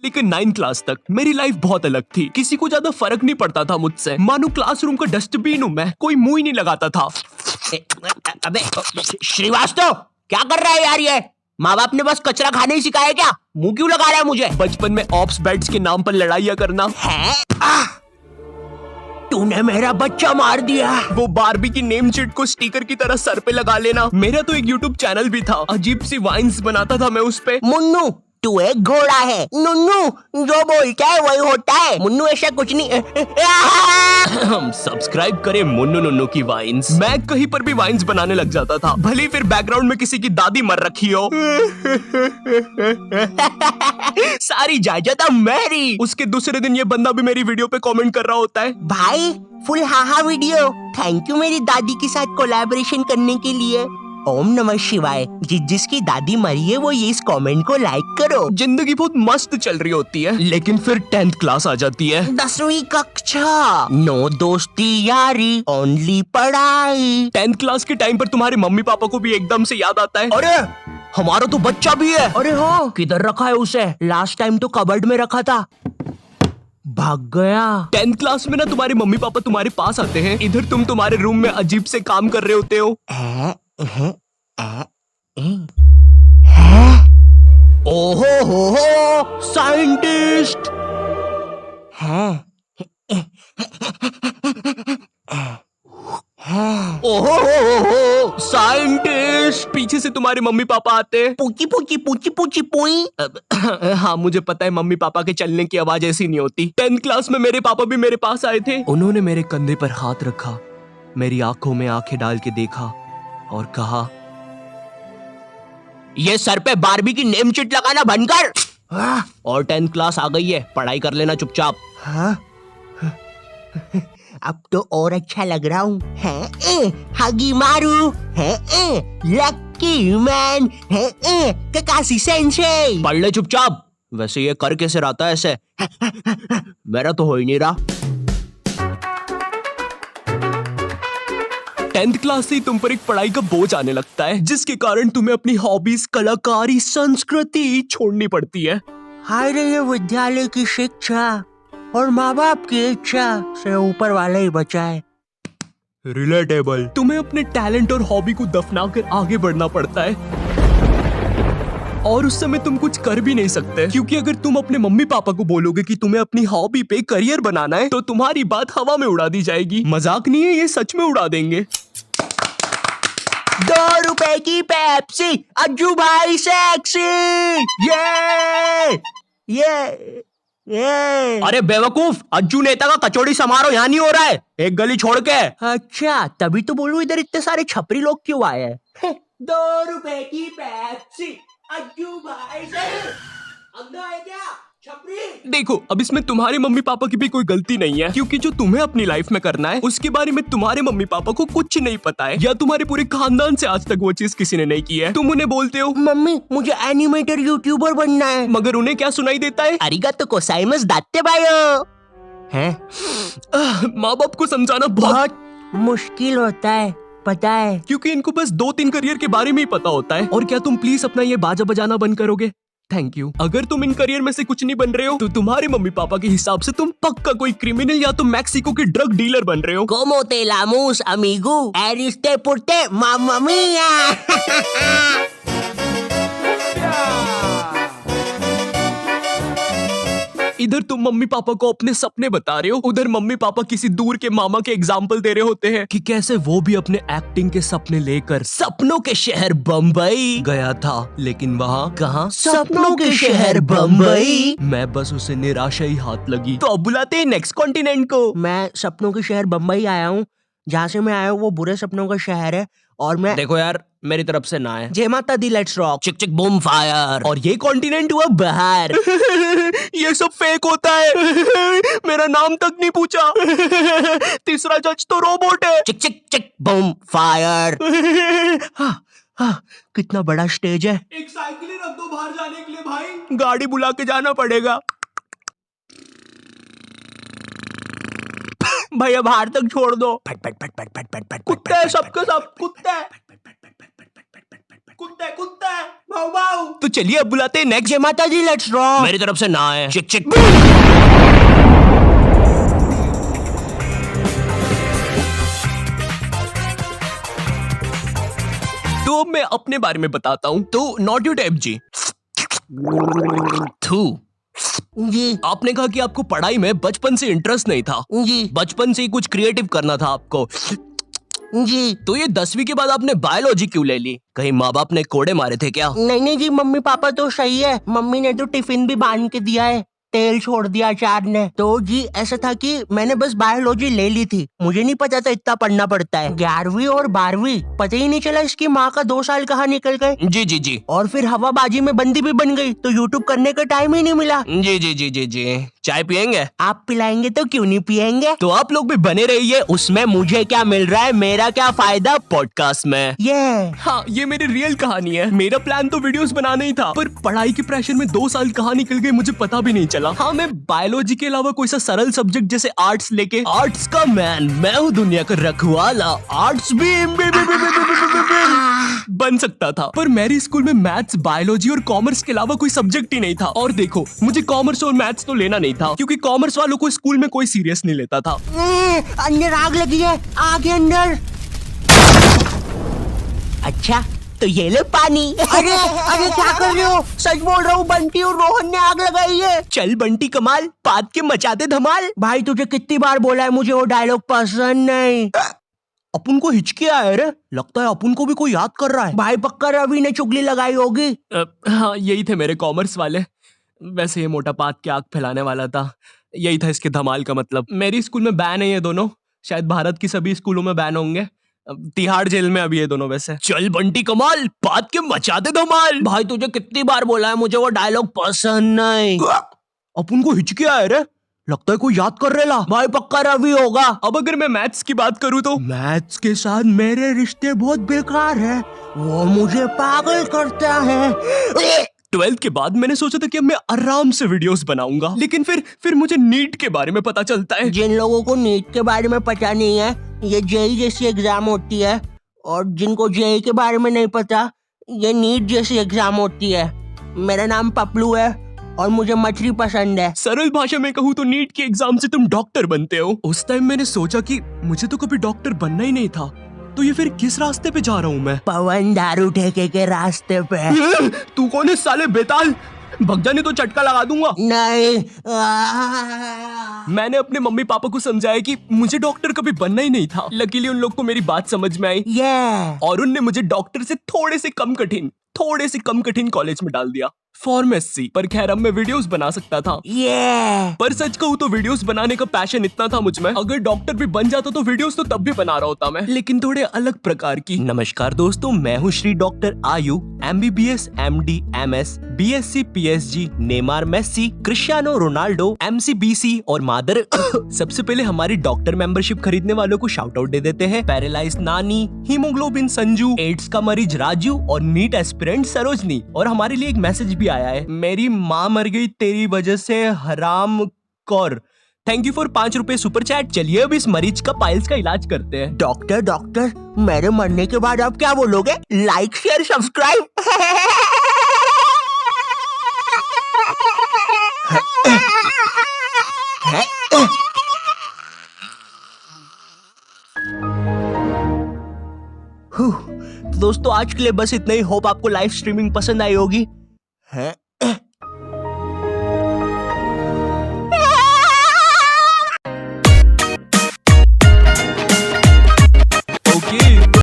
लेकिन 9th class तक मेरी लाइफ बहुत अलग थी। किसी को ज्यादा फर्क नहीं पड़ता था मुझसे। मानो क्लासरूम का डस्टबिन हूँ मैं, कोई मुंह ही नहीं लगाता था। अबे श्रीवास्तव, क्या कर रहा है यार ये? माँ बाप ने बस कचरा खाने ही सिखाया क्या? मुंह क्यों लगा रहा है मुझे? बचपन में ऑप्स बेड्स के नाम पर लड़ाइयाँ करना। है? तूने मेरा बच्चा मार दिया। वो बारबी की नेम चिट को स्टिकर की तरह सर पे लगा लेना। मेरा तो एक यूट्यूब चैनल भी था, अजीब सी वाइन्स बनाता था मैं उस पे। मुन्नू, तू एक घोड़ा है। नुन्नू, जो बोलता है वही होता है। मुन्नू ऐसा कुछ नहीं। हम सब्सक्राइब करें मुन्नू नुन्नू की वाइन्स। मैं कहीं पर भी वाइन्स बनाने लग जाता था, भले फिर बैकग्राउंड में किसी की दादी मर रखी हो। सारी जायदाद मेरी। उसके दूसरे दिन ये बंदा भी मेरी वीडियो पे कमेंट कर रहा होता है, भाई full haha video, thank you मेरी दादी के साथ कोलैबोरेशन करने के लिए। ओम नमः शिवाय। जिसकी दादी मरी है वो ये इस कमेंट को लाइक करो। जिंदगी बहुत मस्त चल रही होती है, लेकिन फिर 10th क्लास आ जाती है। 10वीं कक्षा, नो दोस्ती यारी, ओनली पढ़ाई। 10th क्लास के टाइम पर तुम्हारे मम्मी पापा को भी एकदम से याद आता है, अरे हमारा तो बच्चा भी है। अरे हाँ, किधर रखा है उसे? लास्ट टाइम तो कबर्ड में रखा था, भाग गया। 10th क्लास में ना तुम्हारे मम्मी पापा तुम्हारे पास आते हैं, इधर तुम तुम्हारे रूम में अजीब से काम कर रहे होते हो। ओहो हो साइंटिस्ट है। ओहो हो साइंटिस्ट। पीछे से तुम्हारे मम्मी पापा आते हैं। पूची पूची पूची पूची पुई। हाँ मुझे पता है मम्मी पापा के चलने की आवाज ऐसी नहीं होती। 10th क्लास में मेरे पापा भी मेरे पास आए थे। उन्होंने मेरे कंधे पर हाथ रखा, मेरी आंखों में आंखें डाल के देखा और कहा, ये सर पे बारबी की नेम चिट लगाना बंद कर। और 10th क्लास आ गई है, पढ़ाई कर लेना चुपचाप। हाँ? अब तो और अच्छा लग रहा हूँ। हगी मारू है, लकी मैन है, ककाशी सेंसेई। पढ़ ले चुपचाप। वैसे ये कर कैसे रहा है ऐसे? मेरा तो हो ही नहीं रहा। 10th क्लास से ही तुम पर एक पढ़ाई का बोझ आने लगता है, जिसके कारण तुम्हें अपनी हॉबीज, कलाकारी, संस्कृति छोड़नी पड़ती है। हाय रे, ये विद्यालय की शिक्षा और माँ बाप की इच्छा से ऊपर वाले ही बचाए। रिलेटेबल। तुम्हें अपने टैलेंट और हॉबी को दफना कर आगे बढ़ना पड़ता है, और उस समय तुम कुछ कर भी नहीं सकते, क्योंकि अगर तुम अपने मम्मी पापा को बोलोगे कि तुम्हें अपनी हॉबी पे करियर बनाना है, तो तुम्हारी बात हवा में उड़ा दी जाएगी। मजाक नहीं है, ये सच में उड़ा देंगे। 2 रुपए की पेप्सी, अज्जू भाई सेक्सी। ये अरे बेवकूफ, अज्जू नेता का कचौड़ी समारोह यहाँ नहीं हो रहा है, एक गली छोड़ के। अच्छा, तभी तो बोलूं इधर इतने सारे छपरी लोग क्यों आए हैं। 2 रुपए की पेप्सी, अज्जू भाई से अंधा है क्या छपरी? देखो, अब इसमें तुम्हारे मम्मी पापा की भी कोई गलती नहीं है, क्योंकि जो तुम्हें अपनी लाइफ में करना है उसके बारे में तुम्हारे मम्मी पापा को कुछ नहीं पता है, या तुम्हारे पूरे खानदान से आज तक वो चीज किसी ने नहीं की है। तुम उन्हें बोलते हो, मम्मी मुझे एनिमेटर यूट्यूबर बनना है, मगर उन्हें क्या सुनाई देता है? अरिगातो गोजाइमासु दात्ते बायो। हैं? माँ बाप को समझाना बहुत मुश्किल होता है, पता है, क्योंकि इनको बस 2-3 करियर के बारे में ही पता होता है। और क्या तुम प्लीज अपना ये बाजा बजाना बंद करोगे? Thank you. अगर तुम इन करियर में से कुछ नहीं बन रहे हो, तो तुम्हारे मम्मी पापा के हिसाब से तुम पक्का कोई क्रिमिनल या तो मैक्सिको के ड्रग डीलर बन रहे हो। Como te llamamos, amigo? Eriste porte, mamma mia. इधर तुम मम्मी पापा को अपने सपने बता रहे हो, उधर मम्मी पापा किसी दूर के मामा के एग्जाम्पल दे रहे होते हैं कि कैसे वो भी अपने एक्टिंग के सपने लेकर सपनों के शहर बम्बई गया था, लेकिन वहाँ कहाँ? सपनों के शहर बम्बई। मैं बस उसे निराशा ही हाथ लगी। तो अब बुलाते हैं नेक्स्ट कॉन्टिनेंट को। मैं सपनों के शहर बम्बई आया हूँ। जहाँ से मैं आया हूँ वो बुरे सपनों का शहर है, और मैं देखो यार, मेरी तरफ से ना है। जय माता दी, लेट्स रॉक, चिक चिक बूम फायर। और ये कॉन्टिनेंट हुआ बाहर। ये सब फेक होता है। मेरा नाम तक नहीं पूछा। तीसरा जज तो रोबोट है। चिक चिक चिक बूम फायर। हाँ, कितना बड़ा स्टेज है। एक साइकिल ही रख दो बाहर जाने के लिए भाई। गाड़ी बुला के जाना पड़ेगा। भैया बाहर तक छोड़ दो। कुत्ता है, सबके सब कुत्ता है। कुत्ता है कुत्ता है भाऊ भाऊ। तो चलिए अब बुलाते हैं नेक्स्ट। जय माता दी, लेट्स रॉक। मेरी तरफ से ना है। चिक चिक। तो अब मैं अपने बारे में बताता हूँ। तो नॉट यू टाइप जी। थू। जी आपने कहा कि आपको पढ़ाई में बचपन से इंटरेस्ट नहीं था। जी बचपन से ही कुछ क्रिएटिव करना था आपको। जी। तो ये 10वीं के बाद आपने बायोलॉजी क्यों ले ली? कहीं माँ बाप ने कोड़े मारे थे क्या? नहीं नहीं जी, मम्मी पापा तो सही है। मम्मी ने तो टिफिन भी बांध के दिया है, तेल छोड़ दिया अचार ने। तो जी ऐसा था कि मैंने बस बायोलॉजी ले ली थी, मुझे नहीं पता था इतना पढ़ना पड़ता है। 11वीं और 12वीं पता ही नहीं चला इसकी माँ का 2 साल कहाँ निकल गए। जी जी जी। और फिर हवाबाजी में बंदी भी बन गई, तो यूट्यूब करने का टाइम ही नहीं मिला। जी जी जी जी जी। चाय पियेंगे? आप पिलाएंगे तो क्यों नहीं पियेंगे। तो आप लोग भी बने रहिए। उसमें मुझे क्या मिल रहा है, मेरा क्या फायदा पॉडकास्ट में। ये हाँ, ये मेरी रियल कहानी है। मेरा प्लान तो वीडियोस बनाना ही था, पर पढ़ाई के प्रेशर में 2 साल कहाँ निकल गए मुझे पता भी नहीं चला। हाँ, मैं बायोलॉजी के अलावा कोई सा सरल सब्जेक्ट जैसे आर्ट्स लेके, आर्ट्स का मैन मैं हूँ दुनिया का रखवाला, आर्ट्स भी बन सकता था। पर मेरे स्कूल में मैथ्स, बायोलॉजी और कॉमर्स के अलावा कोई सब्जेक्ट ही नहीं था। और देखो, मुझे कॉमर्स और मैथ्स तो लेना नहीं था, क्योंकि कॉमर्स वालों को स्कूल में कोई सीरियस नहीं लेता था। अंदर आग लगी है, आग है अंदर। अच्छा तो ये ले पानी। अरे अरे क्या कर रहे हो, सच बोल रहा हूँ, बंटी और रोहन ने आग लगाई है। चल बंटी कमाल, पाद के मचाते धमाल। भाई तुझे कितनी बार बोला है, मुझे वो डायलॉग पसंद नहीं। अपन को हिचकी आया रे, लगता है अपन को भी कोई याद कर रहा है। भाई पक्का रवि ने चुगली लगाई होगी। हाँ, यही थे मेरे कॉमर्स वाले। वैसे ये मोटा पाद के आग फैलाने वाला था, यही था इसके धमाल का मतलब। मेरी स्कूल में बैन है ये दोनों, शायद भारत की सभी स्कूलों में बैन होंगे। तिहाड़ जेल में अभी ये दोनों। वैसे चल बंटी कमाल, पाद के मचाते धमाल। भाई तुझे कितनी बार बोला है, मुझे वो डायलॉग पसंद नहीं। अपन को हिचकी आया रे, लगता है कोई याद कर रेला। भाई पक्का रवि होगा। अब अगर मैं मैथ्स की बात करूँ तो मैथ्स के साथ मेरे रिश्ते बहुत बेकार है, वो मुझे पागल करता है। 12th के बाद मैंने सोचा था कि अब मैं आराम से वीडियोस बनाऊंगा, लेकिन फिर मुझे नीट के बारे में पता चलता है। जिन लोगों को नीट के बारे में पता नहीं है, ये जेई जैसी एग्जाम होती है, और जिनको जेई के बारे में नहीं पता, ये नीट जैसी एग्जाम होती है। मेरा नाम पपलू है और मुझे मछली पसंद है। सरल भाषा में कहूँ तो नीट के एग्जाम से तुम डॉक्टर बनते हो। उस टाइम मैंने सोचा कि मुझे तो कभी डॉक्टर बनना ही नहीं था, तो ये फिर किस रास्ते पे जा रहा हूँ मैं? पवन दारू ठेके के रास्ते पे। तू कौन है साले बेताल, भग जाने तो चटका लगा दूंगा। नहीं। मैंने अपने मम्मी पापा को समझाया कि मुझे डॉक्टर कभी बनना ही नहीं था। लकीली उन लोग को मेरी बात समझ में आई, और उनने मुझे डॉक्टर से थोड़े से कम कठिन कॉलेज में डाल दिया, फार्मेसी। पर खैर अब मैं वीडियोस बना सकता था। पर सच कहूँ तो वीडियोस बनाने का पैशन इतना था मुझ में, अगर डॉक्टर भी बन जाता तो वीडियोस तो तब भी बना रहा होता मैं, लेकिन थोड़े अलग प्रकार की। नमस्कार दोस्तों, मैं हूँ श्री डॉक्टर आयु, MBBS, MD, MS, BSc, PSG, Neymar, Messi, Cristiano Ronaldo, MCBC और मादर। सबसे पहले हमारी डॉक्टर मेंबरशिप खरीदने वालों को शाउट आउट दे देते हैं। पैरालाइज नानी, हीमोग्लोबिन संजू, एड्स का मरीज राजू और नीट एस्पिरेंट सरोजनी। और हमारे लिए एक मैसेज भी आया है, मेरी माँ मर गई तेरी वजह से हराम कौर। थैंक यू फॉर 5 रुपए सुपर चैट। चलिए अब इस मरीज का पाइल्स का इलाज करते हैं। डॉक्टर मेरे मरने के बाद आप क्या बोलोगे? Like share subscribe. दोस्तों आज के लिए बस इतना ही। होप आपको लाइव स्ट्रीमिंग पसंद आई होगी।